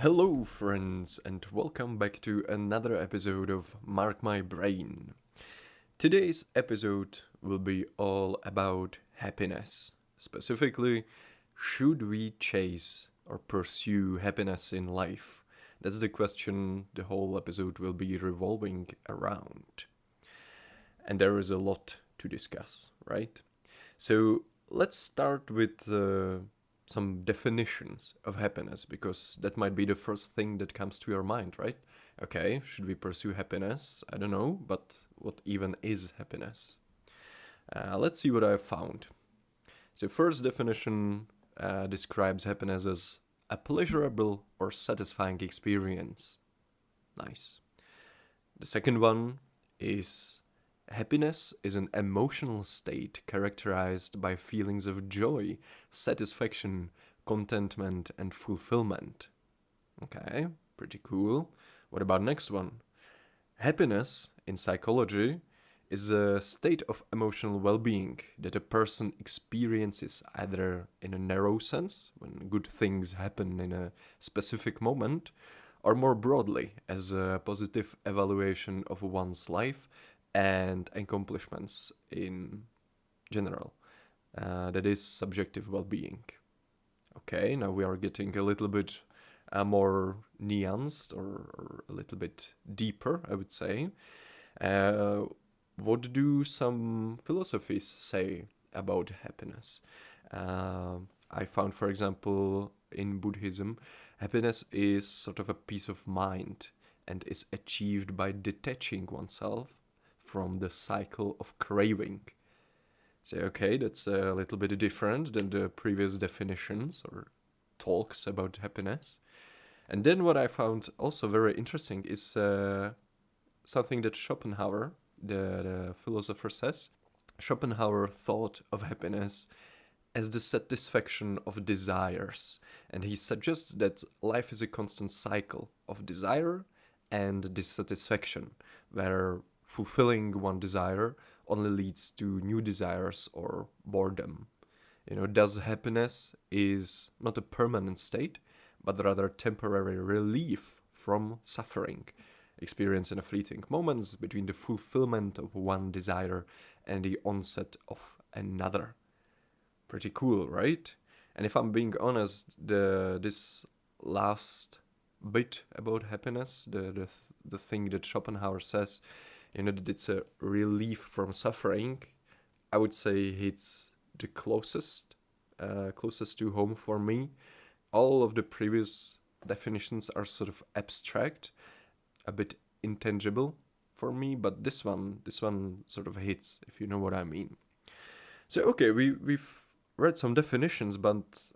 Hello, friends, and welcome back to another episode of Mark My Brain. Today's episode will be all about happiness. Specifically, should we chase or pursue happiness in life? That's the question the whole episode will be revolving around. And there is a lot to discuss, right? So let's start with some definitions of happiness because that might be the first thing that comes to your mind, right? Okay, should we pursue happiness? I don't know, but what even is happiness? Let's see what I found. So, first definition describes happiness as a pleasurable or satisfying experience. Nice. The second one is happiness is an emotional state characterized by feelings of joy, satisfaction, contentment, and fulfillment. Okay, pretty cool. What about next one? Happiness in psychology is a state of emotional well-being that a person experiences either in a narrow sense, when good things happen in a specific moment, or more broadly as a positive evaluation of one's life and accomplishments in general. That is subjective well-being. Okay, now we are getting a little bit more nuanced or a little bit deeper, I would say. Uh, what do some philosophies say about happiness? I found, for example, in Buddhism, happiness is sort of a peace of mind and is achieved by detaching oneself from the cycle of craving. So, okay, that's a little bit different than the previous definitions or talks about happiness. And then what I found also very interesting is something that Schopenhauer, the philosopher, says. Schopenhauer thought of happiness as the satisfaction of desires, and he suggests that life is a constant cycle of desire and dissatisfaction, where fulfilling one desire only leads to new desires or boredom. Thus happiness is not a permanent state, but rather temporary relief from suffering, experienced in a fleeting moments between the fulfillment of one desire and the onset of another. Pretty cool, right? And if I'm being honest, this last bit about happiness, the thing that Schopenhauer says, that it's a relief from suffering, I would say it's the closest to home for me. All of the previous definitions are sort of abstract, a bit intangible for me, but this one sort of hits, if you know what I mean. So okay, we've read some definitions, but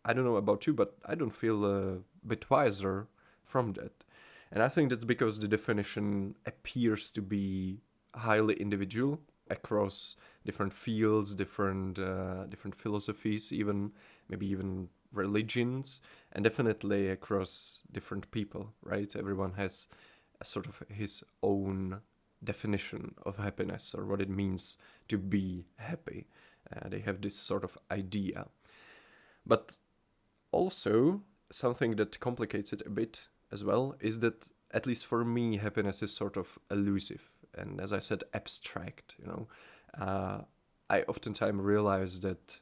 I don't know about you, but I don't feel a bit wiser from that. And I think that's because the definition appears to be highly individual across different fields, different philosophies, even maybe even religions, and definitely across different people, right? Everyone has a sort of his own definition of happiness or what it means to be happy. They have this sort of idea. But also, something that complicates it a bit as well is that, at least for me, happiness is sort of elusive and, as I said, abstract. I oftentimes realize that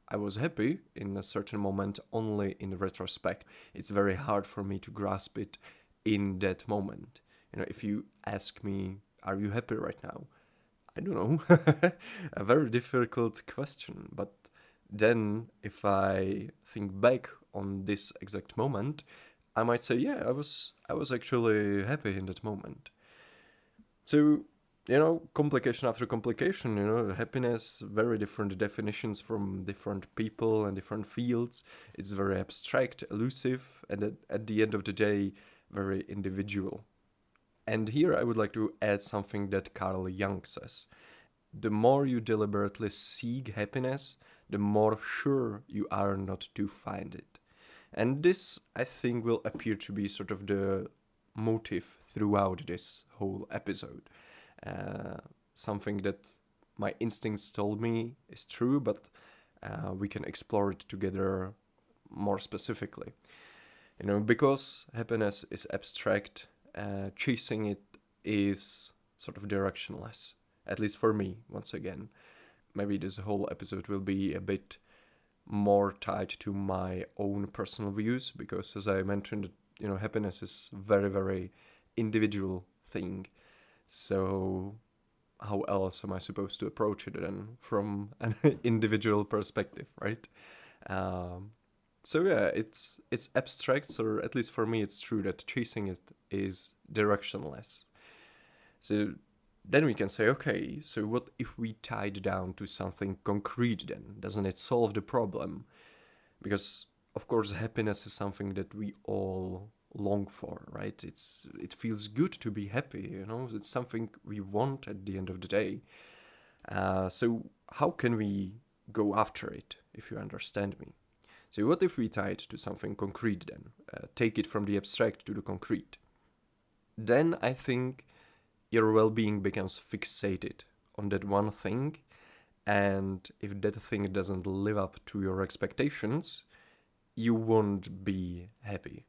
I was happy in a certain moment only in retrospect. It's very hard for me to grasp it in that moment. If you ask me, are you happy right now? I don't know. A very difficult question. But then, if I think back on this exact moment, I might say, yeah, I was actually happy in that moment. So, complication after complication, happiness, very different definitions from different people and different fields. It's very abstract, elusive, and at the end of the day, very individual. And here I would like to add something that Carl Jung says. The more you deliberately seek happiness, the more sure you are not to find it. And this, I think, will appear to be sort of the motive throughout this whole episode. Uh, Something that my instincts told me is true, but we can explore it together more specifically. Because happiness is abstract, chasing it is sort of directionless, at least for me, once again. Maybe this whole episode will be a bit more tied to my own personal views, because as I mentioned, happiness is very, very individual thing. So how else am I supposed to approach it then from an individual perspective, right? Um, so yeah, it's abstract, or at least for me, it's true that chasing it is directionless. So then we can say, okay, so what if we tied down to something concrete then? Doesn't it solve the problem? Because of course happiness is something that we all long for, right? It feels good to be happy, it's something we want at the end of the day. So how can we go after it, if you understand me? So what if we tie it to something concrete then? Take it from the abstract to the concrete. Then I think your well-being becomes fixated on that one thing, and if that thing doesn't live up to your expectations, you won't be happy.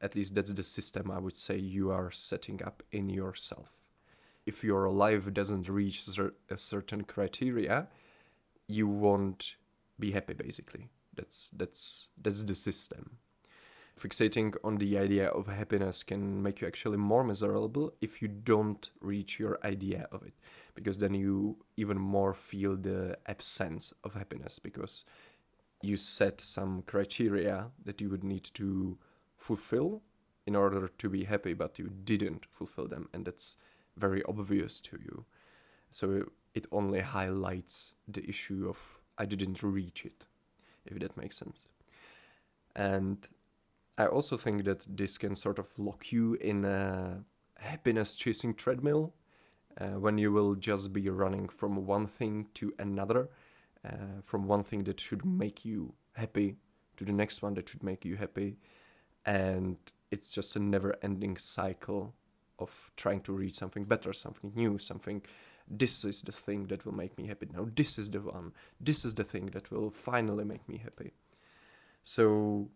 At least that's the system I would say you are setting up in yourself. If your life doesn't reach a certain criteria, you won't be happy. Basically, that's the system. Fixating on the idea of happiness can make you actually more miserable if you don't reach your idea of it, because then you even more feel the absence of happiness, because you set some criteria that you would need to fulfill in order to be happy, but you didn't fulfill them, and that's very obvious to you. So it only highlights the issue of I didn't reach it, if that makes sense. And I also think that this can sort of lock you in a happiness chasing treadmill, when you will just be running from one thing to another, from one thing that should make you happy to the next one that should make you happy. And it's just a never ending cycle of trying to reach something better, something new, something. This is the thing that will make me happy. Now, this is the one. This is the thing that will finally make me happy. So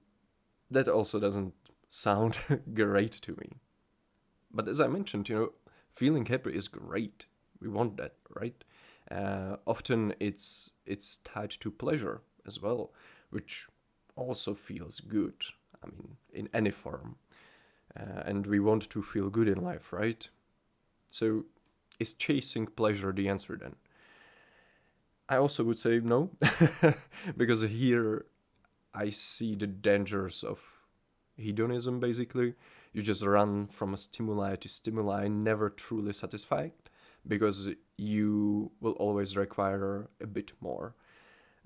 that also doesn't sound great to me. But as I mentioned, feeling happy is great. We want that, right? Often it's tied to pleasure as well, which also feels good. I mean, in any form. And we want to feel good in life, right? So is chasing pleasure the answer then? I also would say no, because here I see the dangers of hedonism, basically. You just run from a stimuli to stimuli, never truly satisfied, because you will always require a bit more.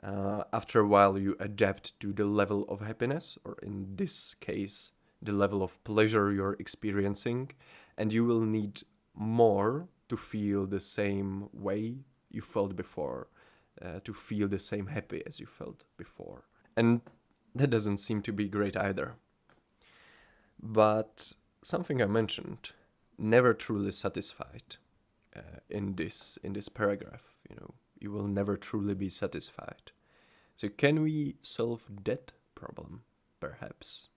After a while, you adapt to the level of happiness, or in this case, the level of pleasure you're experiencing, and you will need more to feel the same way you felt before, to feel the same happy as you felt before. And that doesn't seem to be great either. But something I mentioned, never truly satisfied, in this paragraph, you will never truly be satisfied. So can we solve that problem, perhaps?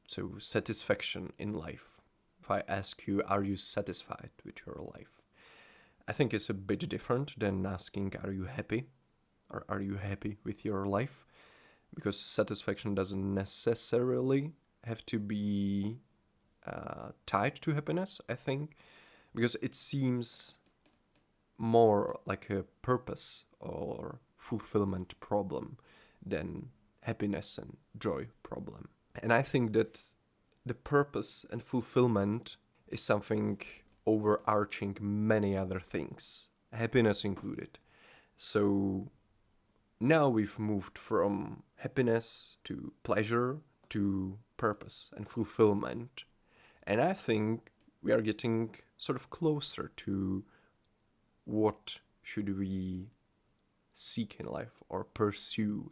So satisfaction in life. If I ask you, are you satisfied with your life? I think it's a bit different than asking, are you happy? Or are you happy with your life? Because satisfaction doesn't necessarily have to be tied to happiness, I think. Because it seems more like a purpose or fulfillment problem than happiness and joy problem. And I think that the purpose and fulfillment is something overarching many other things, happiness included. So now we've moved from happiness to pleasure to purpose and fulfillment. And I think we are getting sort of closer to what should we seek in life or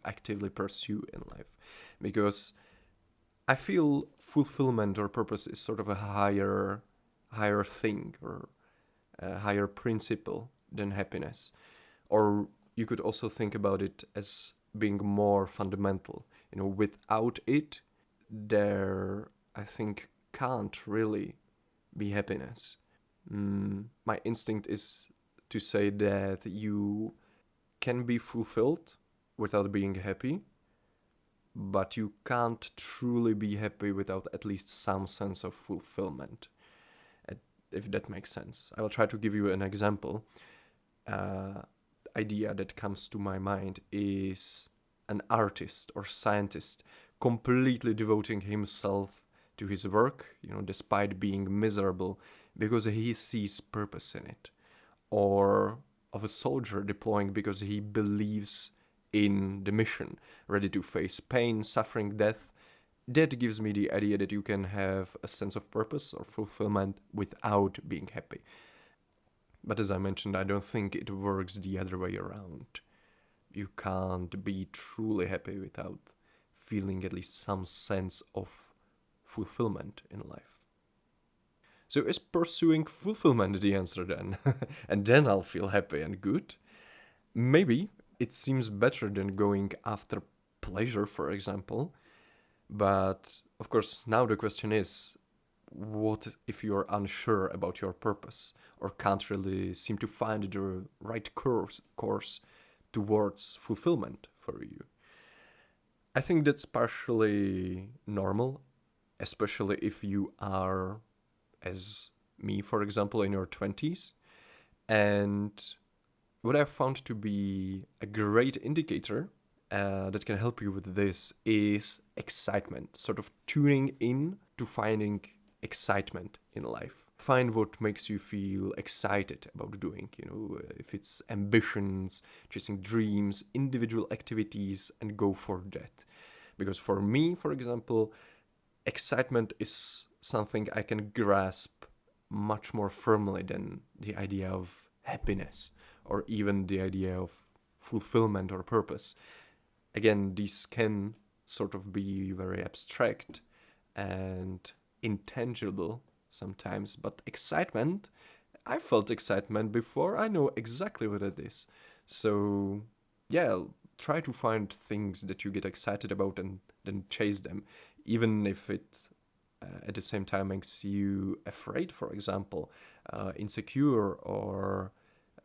actively pursue in life. Because I feel fulfillment or purpose is sort of a higher thing, or a higher principle than happiness. Or you could also think about it as being more fundamental. Without it, there, I think, can't really be happiness. My instinct is to say that you can be fulfilled without being happy, but you can't truly be happy without at least some sense of fulfillment, if that makes sense. I will try to give you an example. Idea that comes to my mind is an artist or scientist completely devoting himself to his work, despite being miserable because he sees purpose in it. Or of a soldier deploying because he believes in the mission, ready to face pain, suffering, death. That gives me the idea that you can have a sense of purpose or fulfillment without being happy. But as I mentioned, I don't think it works the other way around. You can't be truly happy without feeling at least some sense of fulfillment in life. So is pursuing fulfillment the answer then? And then I'll feel happy and good? Maybe it seems better than going after pleasure, for example. But of course, now the question is, what if you're unsure about your purpose or can't really seem to find the right course towards fulfillment for you? I think that's partially normal, especially if you are, as me, for example, in your 20s. And what I've found to be a great indicator that can help you with this is excitement, sort of tuning in to finding excitement in life. Find what makes you feel excited about doing, if it's ambitions, chasing dreams, individual activities, and go for that. Because for me, for example, excitement is something I can grasp much more firmly than the idea of happiness or even the idea of fulfillment or purpose. Again, these can sort of be very abstract and intangible sometimes, but excitement, I felt excitement before, I know exactly what it is. So, yeah, try to find things that you get excited about and then chase them, even if it at the same time makes you afraid, for example, insecure, or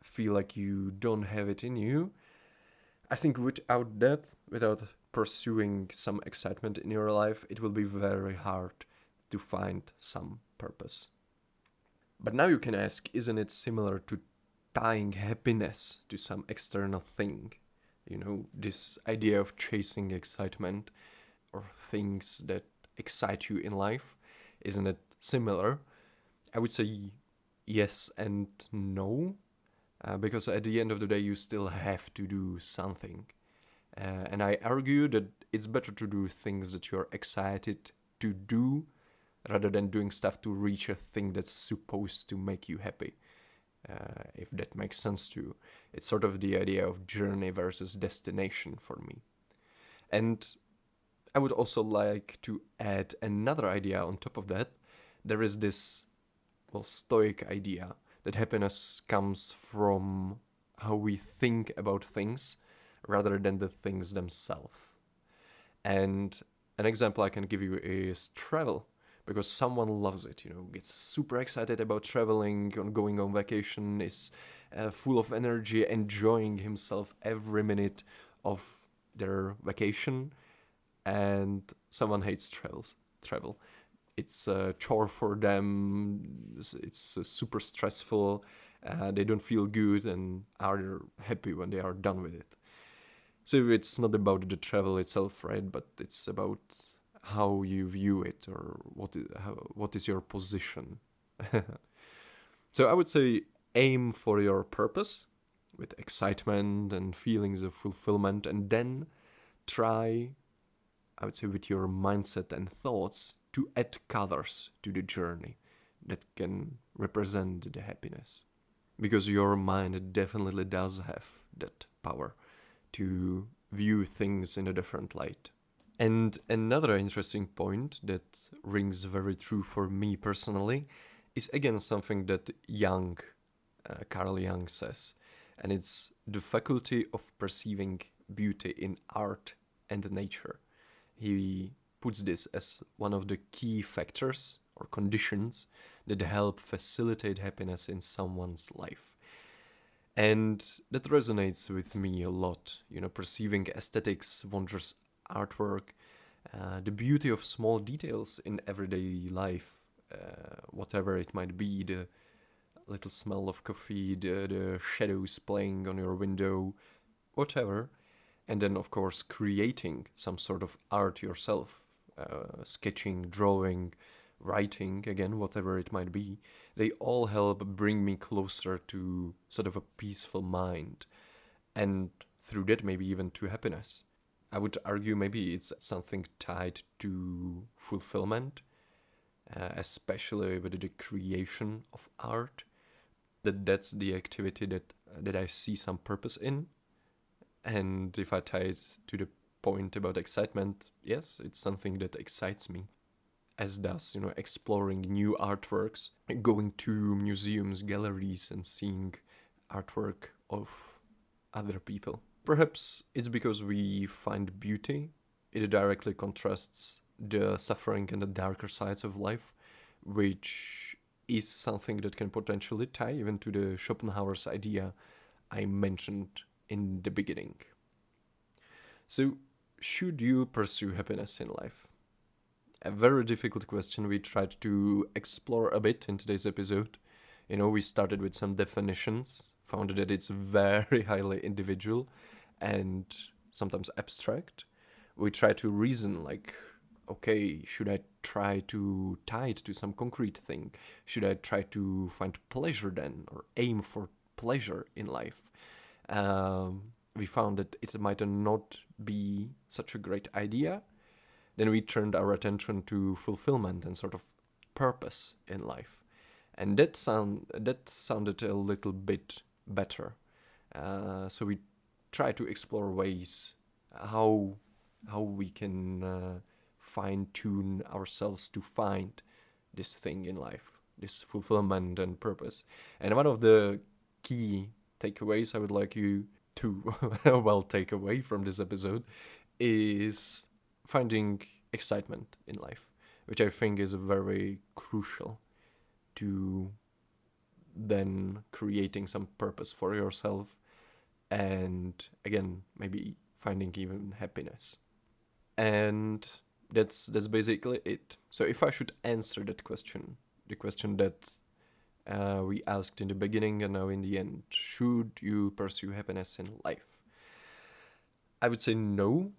feel like you don't have it in you. I think without that, without pursuing some excitement in your life, it will be very hard to find some purpose. But now you can ask, isn't it similar to tying happiness to some external thing? This idea of chasing excitement or things that excite you in life, isn't it similar? I would say yes and no, because at the end of the day, you still have to do something. And I argue that it's better to do things that you're excited to do rather than doing stuff to reach a thing that's supposed to make you happy. If that makes sense to you. It's sort of the idea of journey versus destination for me. And I would also like to add another idea on top of that. There is this, Stoic idea that happiness comes from how we think about things rather than the things themselves. And an example I can give you is travel, because someone loves it, gets super excited about traveling, going on vacation, is full of energy, enjoying himself every minute of their vacation, and someone hates travel. It's a chore for them, it's super stressful, they don't feel good and are happy when they are done with it. So it's not about the travel itself, right? But it's about how you view it, or what is your position. So I would say aim for your purpose with excitement and feelings of fulfillment, and then try, I would say, with your mindset and thoughts to add colors to the journey that can represent the happiness. Because your mind definitely does have that power to view things in a different light. And another interesting point that rings very true for me personally is again something that Carl Jung says, and it's the faculty of perceiving beauty in art and nature. He puts this as one of the key factors or conditions that help facilitate happiness in someone's life. And that resonates with me a lot, perceiving aesthetics, wondrous artwork, the beauty of small details in everyday life, whatever it might be, the little smell of coffee, the shadows playing on your window, whatever. And then, of course, creating some sort of art yourself, sketching, drawing, writing, again, whatever it might be, they all help bring me closer to sort of a peaceful mind. And through that, maybe even to happiness. I would argue maybe it's something tied to fulfillment, especially with the creation of art. That's the activity that I see some purpose in. And if I tie it to the point about excitement, yes, it's something that excites me. As does, exploring new artworks, going to museums, galleries, and seeing artwork of other people. Perhaps it's because we find beauty. It directly contrasts the suffering and the darker sides of life, which is something that can potentially tie even to the Schopenhauer's idea I mentioned in the beginning. So, should you pursue happiness in life? A very difficult question we tried to explore a bit in today's episode. We started with some definitions, found that it's very highly individual and sometimes abstract. We try to reason like, okay, should I try to tie it to some concrete thing? Should I try to find pleasure then, or aim for pleasure in life? We found that it might not be such a great idea. Then we turned our attention to fulfillment and sort of purpose in life. And that sounded a little bit better. So we try to explore ways how we can fine-tune ourselves to find this thing in life, this fulfillment and purpose. And one of the key takeaways I would like you to take away from this episode is finding excitement in life, which I think is very crucial to then creating some purpose for yourself, and again, maybe finding even happiness. And that's basically it. So if I should answer that question, the question that we asked in the beginning and now in the end, should you pursue happiness in life? I would say no,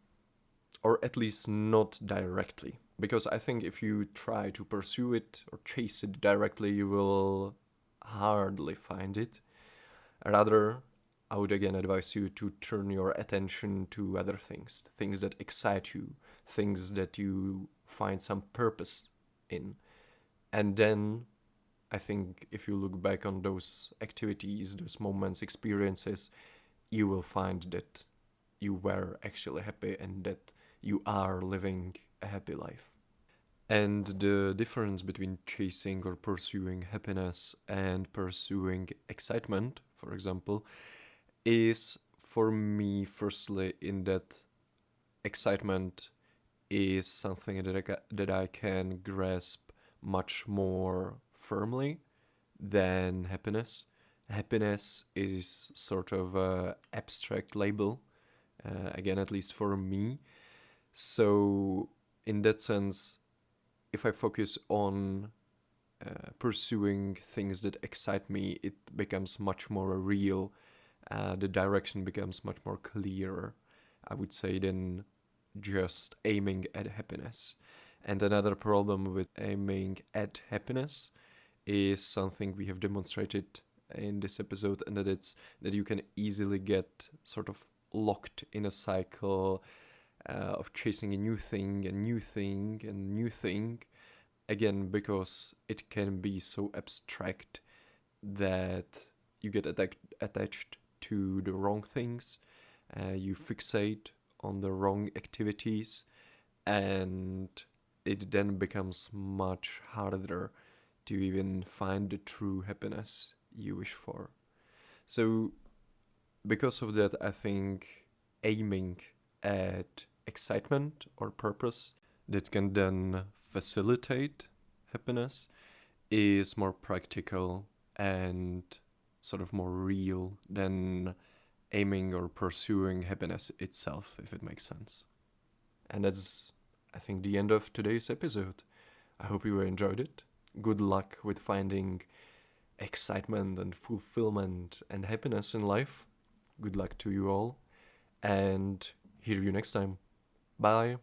or at least not directly. Because I think if you try to pursue it or chase it directly, you will hardly find it. Rather, I would again advise you to turn your attention to other things, things that excite you, things that you find some purpose in. And then I think if you look back on those activities, those moments, experiences, you will find that you were actually happy and that you are living a happy life. And the difference between chasing or pursuing happiness and pursuing excitement, for example, is for me, firstly, in that excitement is something that I can grasp much more firmly than happiness. Happiness is sort of an abstract label, again, at least for me. So, in that sense, if I focus on pursuing things that excite me, it becomes much more real. The direction becomes much more clear, I would say, than just aiming at happiness. And another problem with aiming at happiness is something we have demonstrated in this episode, and that you can easily get sort of locked in a cycle of chasing a new thing, a new thing, and new thing. Again, because it can be so abstract that you get attached to the wrong things, you fixate on the wrong activities, and it then becomes much harder to even find the true happiness you wish for. So, because of that, I think aiming at excitement or purpose that can then facilitate happiness is more practical and sort of more real than aiming or pursuing happiness itself, if it makes sense. And that's, I think, the end of today's episode. I hope you enjoyed it. Good luck with finding excitement and fulfillment and happiness in life. Good luck to you all, and hear you next time. Bye.